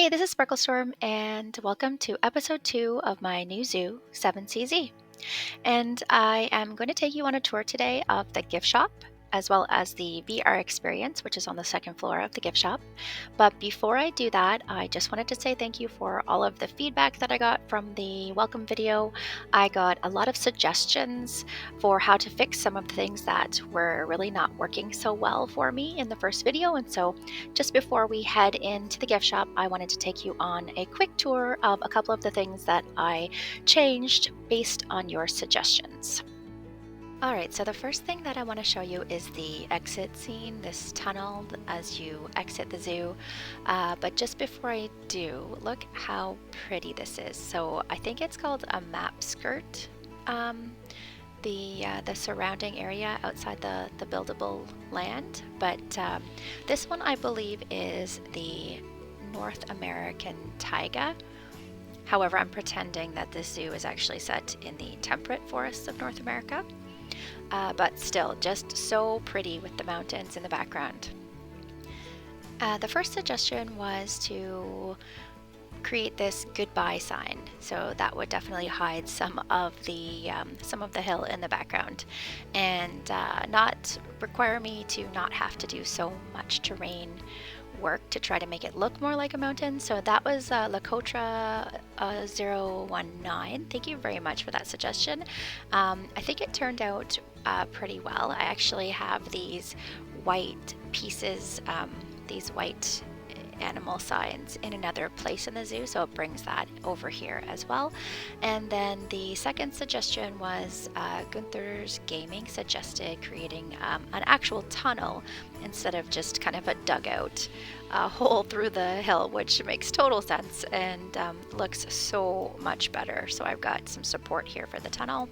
Hey, this is Sparklestorm, and welcome to episode 2 of my new zoo, 7CZ. And I am going to take you on a tour today of the gift shop, as well as the VR experience, which is on the second floor of the gift shop. But before I do that, I just wanted to say thank you for all of the feedback that I got from the welcome video. I got a lot of suggestions for how to fix some of the things that were really not working so well for me in the first video. And so just before we head into the gift shop, I wanted to take you on a quick tour of a couple of the things that I changed based on your suggestions. Alright, so the first thing that I want to show you is the exit scene, this tunnel as you exit the zoo. But just before I do, look how pretty this is. So I think it's called a map skirt. The surrounding area outside the buildable land. But this one I believe is the North American taiga. However, I'm pretending that this zoo is actually set in the temperate forests of North America. But still, just so pretty with the mountains in the background. The first suggestion was to create this goodbye sign, so that would definitely hide some of the hill in the background, and not require me to not have to do so much terrain work to try to make it look more like a mountain. So that was Lakotra 019. Thank you very much for that suggestion. I think it turned out pretty well. I actually have these white pieces, these white animal signs in another place in the zoo, so it brings that over here as well. And then the second suggestion was Gunther's Gaming suggested creating an actual tunnel instead of just kind of a dugout hole through the hill, which makes total sense and looks so much better. So I've got some support here for the tunnel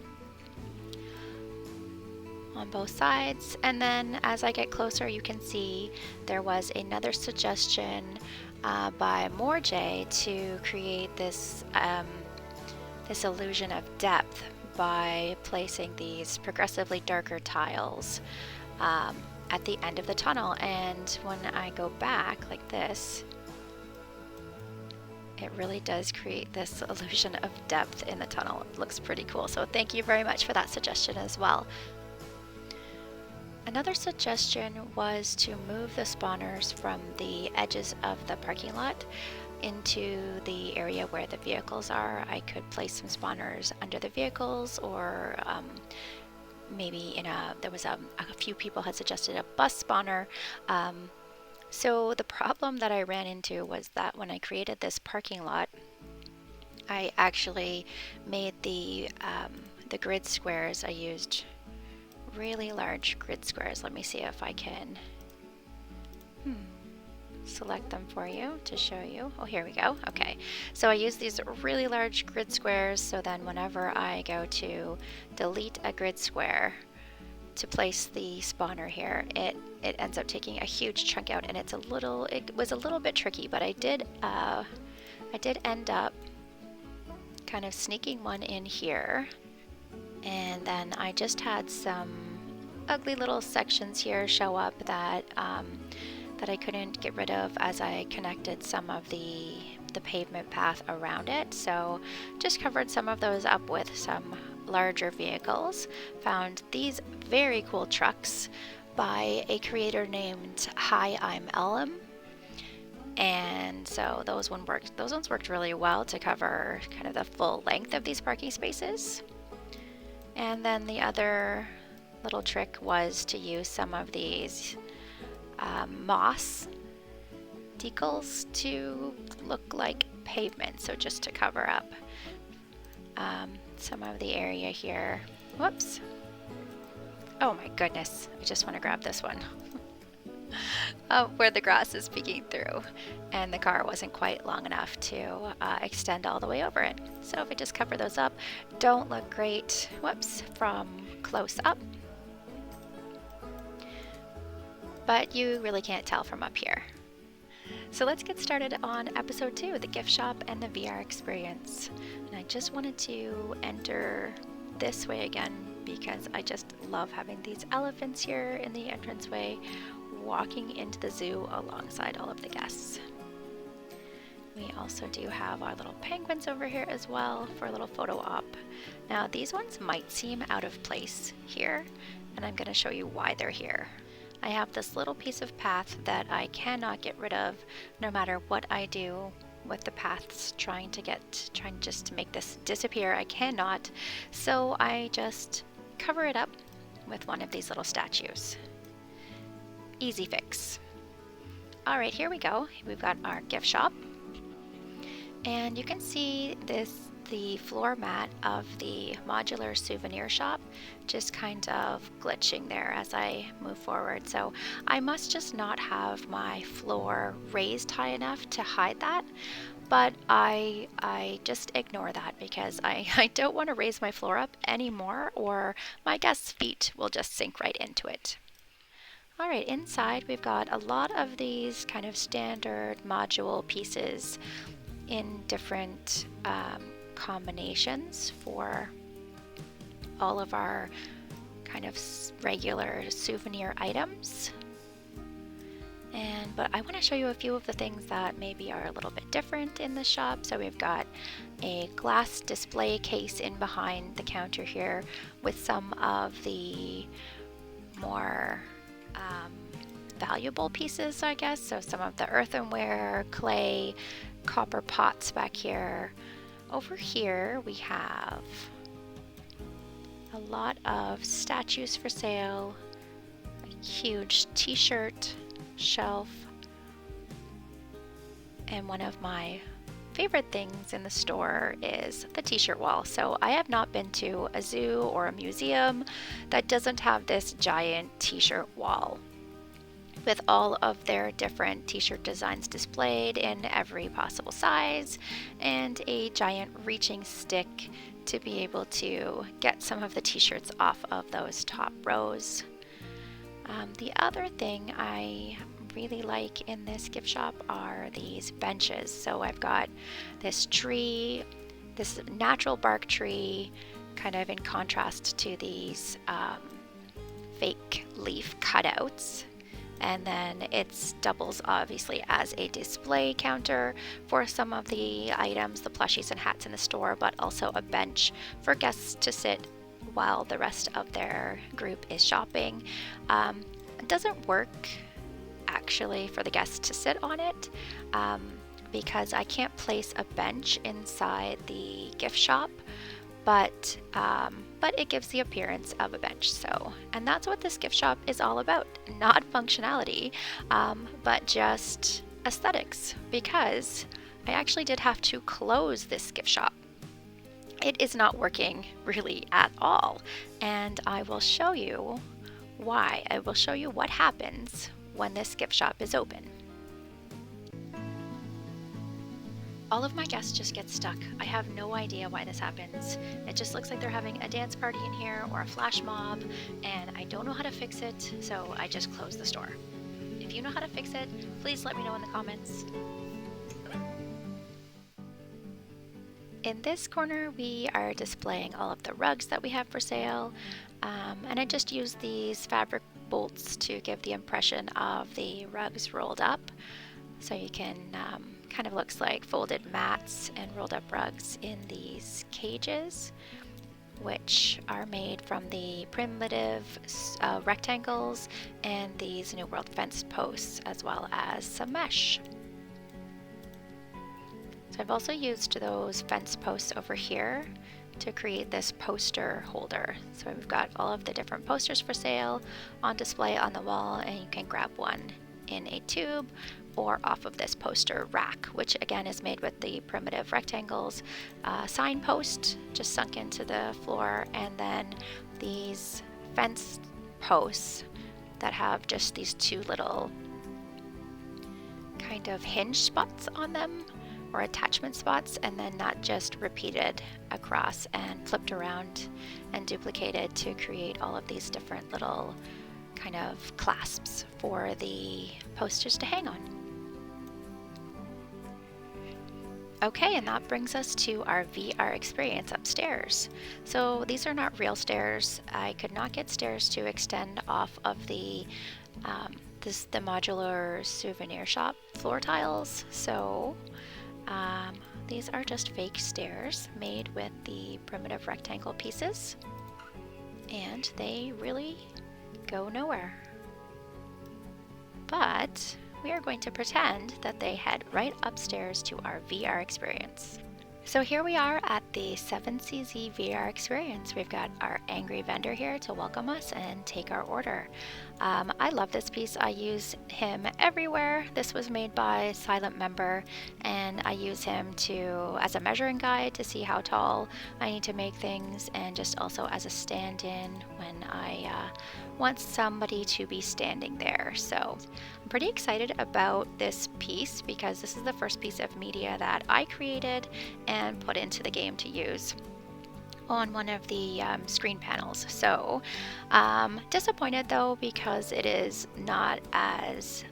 on both sides. And then as I get closer, you can see there was another suggestion by Morjay to create this this illusion of depth by placing these progressively darker tiles at the end of the tunnel. And when I go back like this, it really does create this illusion of depth in the tunnel. It looks pretty cool. So thank you very much for that suggestion as well. Another suggestion was to move the spawners from the edges of the parking lot into the area where the vehicles are. I could place some spawners under the vehicles, or maybe there was a few people had suggested a bus spawner. So the problem that I ran into was that when I created this parking lot, I actually made the grid squares. I used really large grid squares. Let me see if I can select them for you to show you. Oh, here we go. Okay, so I use these really large grid squares, so then whenever I go to delete a grid square to place the spawner here, it ends up taking a huge chunk out, and it was a little bit tricky, but I did end up kind of sneaking one in here. And then I just had some ugly little sections here show up that that I couldn't get rid of as I connected some of the pavement path around it. So just covered some of those up with some larger vehicles. Found these very cool trucks by a creator named Hi, I'm Elim. And so those ones worked really well to cover kind of the full length of these parking spaces. And then the other little trick was to use some of these moss decals to look like pavement, so just to cover up some of the area here. Whoops. Oh my goodness, I just want to grab this one. Where the grass is peeking through, and the car wasn't quite long enough to extend all the way over it. So if I just cover those up, don't look great, whoops, from close up, but you really can't tell from up here. So let's get started on episode 2, the gift shop and the VR experience. And I just wanted to enter this way again because I just love having these elephants here in the entranceway walking into the zoo alongside all of the guests. We also do have our little penguins over here as well for a little photo op. Now these ones might seem out of place here, and I'm going to show you why they're here. I have this little piece of path that I cannot get rid of no matter what I do with the paths, trying just to make this disappear. I cannot, so I just cover it up with one of these little statues. Easy fix. All right, here we go. We've got our gift shop, and you can see the floor mat of the modular souvenir shop just kind of glitching there as I move forward. So I must just not have my floor raised high enough to hide that, but I just ignore that because I don't want to raise my floor up anymore, or my guests' feet will just sink right into it. All right, inside we've got a lot of these kind of standard module pieces in different combinations for all of our kind of regular souvenir items. But I want to show you a few of the things that maybe are a little bit different in the shop. So we've got a glass display case in behind the counter here with some of the more valuable pieces, I guess. So some of the earthenware, clay, copper pots back here. Over here we have a lot of statues for sale, a huge t-shirt shelf, and one of my favorite things in the store is the t-shirt wall. So I have not been to a zoo or a museum that doesn't have this giant t-shirt wall with all of their different t-shirt designs displayed in every possible size, and a giant reaching stick to be able to get some of the t-shirts off of those top rows. The other thing I really like in this gift shop are these benches. So I've got this tree, this natural bark tree, kind of in contrast to these fake leaf cutouts. And then it doubles obviously as a display counter for some of the items, the plushies and hats in the store, but also a bench for guests to sit while the rest of their group is shopping. It doesn't work actually for the guests to sit on it because I can't place a bench inside the gift shop, but it gives the appearance of a bench. So, and that's what this gift shop is all about, not functionality, but just aesthetics, because I actually did have to close this gift shop. It is not working really at all, and I will show you why. I will show you what happens when this gift shop is open. All of my guests just get stuck. I have no idea why this happens. It just looks like they're having a dance party in here or a flash mob, and I don't know how to fix it, so I just closed the store. If you know how to fix it, please let me know in the comments. In this corner, we are displaying all of the rugs that we have for sale, and I just used these fabric bolts to give the impression of the rugs rolled up. So you can kind of looks like folded mats and rolled up rugs in these cages, which are made from the primitive rectangles and these New World fence posts, as well as some mesh. So I've also used those fence posts over here to create this poster holder. So we've got all of the different posters for sale on display on the wall, and you can grab one in a tube or off of this poster rack, which again is made with the primitive rectangles, signpost just sunk into the floor, and then these fence posts that have just these two little kind of hinge spots on them, or attachment spots, and then not just repeated across and flipped around and duplicated to create all of these different little kind of clasps for the posters to hang on. Okay, and that brings us to our VR experience upstairs. So these are not real stairs. I could not get stairs to extend off of the the modular souvenir shop floor tiles, so These are just fake stairs made with the primitive rectangle pieces, and they really go nowhere. But we are going to pretend that they head right upstairs to our VR experience. So here we are at the 7CZ VR experience. We've got our angry vendor here to welcome us and take our order. I love this piece. I use him everywhere. This was made by Silent Member, and I use him as a measuring guide to see how tall I need to make things, and just also as a stand-in when I want somebody to be standing there. So I'm pretty excited about this piece because this is the first piece of media that I created and put into the game to use on one of the screen panels. So disappointed though, because it is not as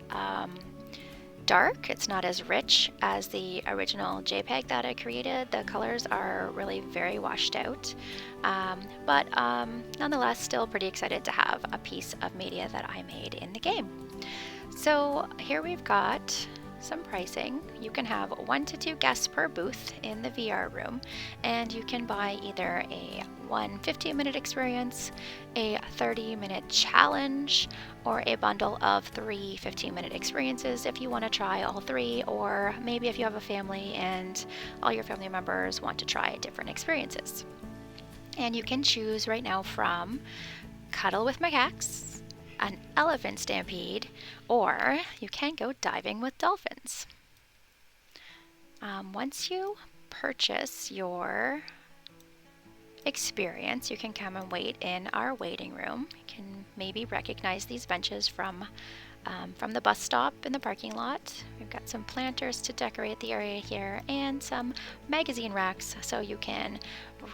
dark, it's not as rich as the original JPEG that I created. The colors are really very washed out, but nonetheless still pretty excited to have a piece of media that I made in the game. So here we've got some pricing. You can have 1 to 2 guests per booth in the VR room, and you can buy either a 15-minute experience, a 30-minute challenge, or a bundle of 3 15-minute experiences if you want to try all 3, or maybe if you have a family and all your family members want to try different experiences. And you can choose right now from Cuddle with Macaques, an elephant stampede, or you can go diving with dolphins. Once you purchase your experience, you can come and wait in our waiting room. You can maybe recognize these benches from the bus stop in the parking lot. We've got some planters to decorate the area here, and some magazine racks so you can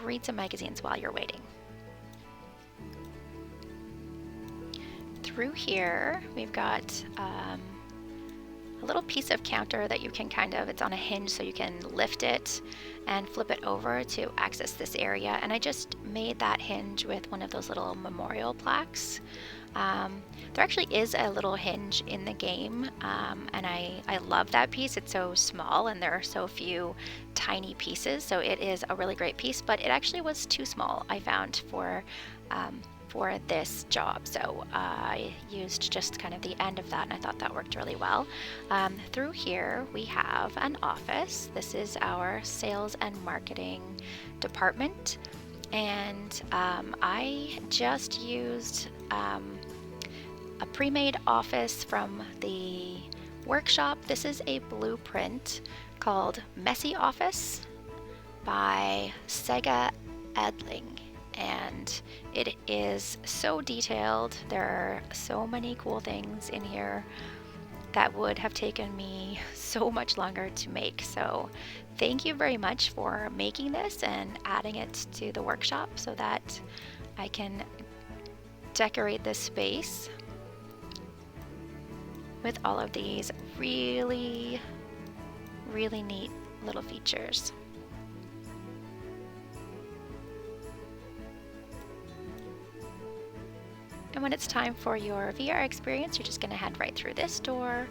read some magazines while you're waiting. Through here, we've got a little piece of counter that you can it's on a hinge, so you can lift it and flip it over to access this area. And I just made that hinge with one of those little memorial plaques. There actually is a little hinge in the game, and I love that piece. It's so small and there are so few tiny pieces, so it is a really great piece, but it actually was too small, I found, for this job, so I used just kind of the end of that, and I thought that worked really well. Through here we have an office. This is our sales and marketing department, and I just used a pre-made office from the workshop. This is a blueprint called Messy Office by saga.edling. And it is so detailed. There are so many cool things in here that would have taken me so much longer to make. So thank you very much for making this and adding it to the workshop so that I can decorate this space with all of these really, really neat little features. And when it's time for your VR experience, you're just going to head right through this door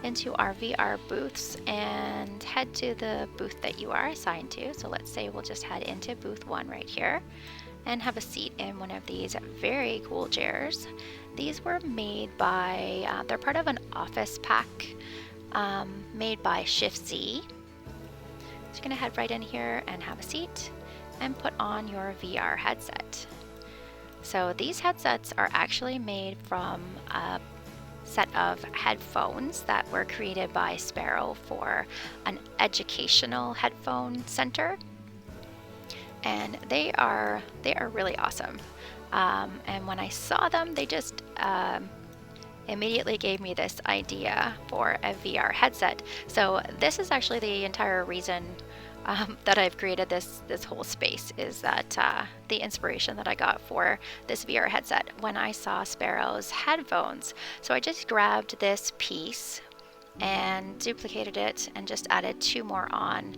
into our VR booths and head to the booth that you are assigned to. So let's say we'll just head into booth 1 right here and have a seat in one of these very cool chairs. These were made by, they're part of an office pack made by Shiftzie. So you're going to head right in here and have a seat and put on your VR headset. So these headsets are actually made from a set of headphones that were created by Sparrow for an educational headphone center, and they are really awesome. And when I saw them, they just immediately gave me this idea for a VR headset. So this is actually the entire reason that I've created this whole space, is that the inspiration that I got for this VR headset when I saw Sparrow's headphones. So I just grabbed this piece and duplicated it and just added 2 more on,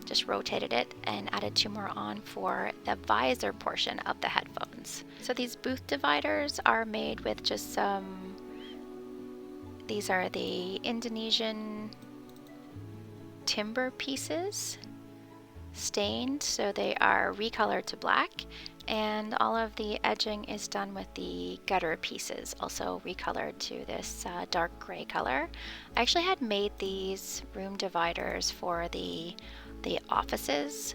just rotated it and added 2 more on for the visor portion of the headphones. So these booth dividers are made with just these are the Indonesian timber pieces stained, so they are recolored to black, and all of the edging is done with the gutter pieces, also recolored to this dark gray color. I actually had made these room dividers for the offices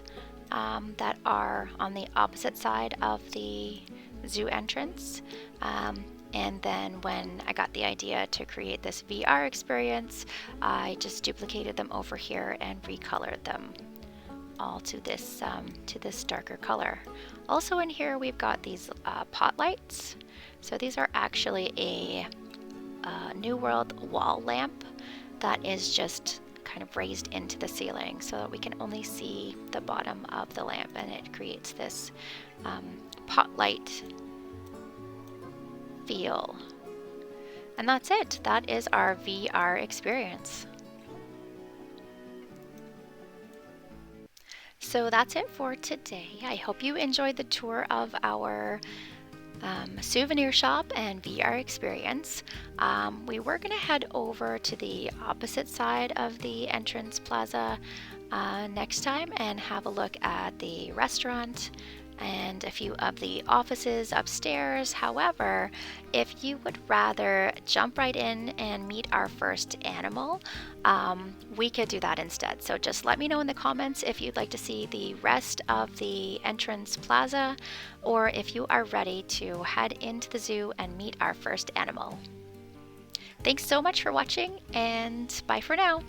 that are on the opposite side of the zoo entrance. And then when I got the idea to create this VR experience, I just duplicated them over here and recolored them all to this darker color. Also in here we've got these pot lights. So these are actually a New World wall lamp that is just kind of raised into the ceiling so that we can only see the bottom of the lamp, and it creates this pot light feel. And that's it. That is our VR experience. So that's it for today. I hope you enjoyed the tour of our souvenir shop and VR experience. We were going to head over to the opposite side of the entrance plaza next time and have a look at the restaurant and a few of the offices upstairs. However, if you would rather jump right in and meet our first animal, we could do that instead. So just let me know in the comments if you'd like to see the rest of the entrance plaza, or if you are ready to head into the zoo and meet our first animal. Thanks so much for watching, and bye for now.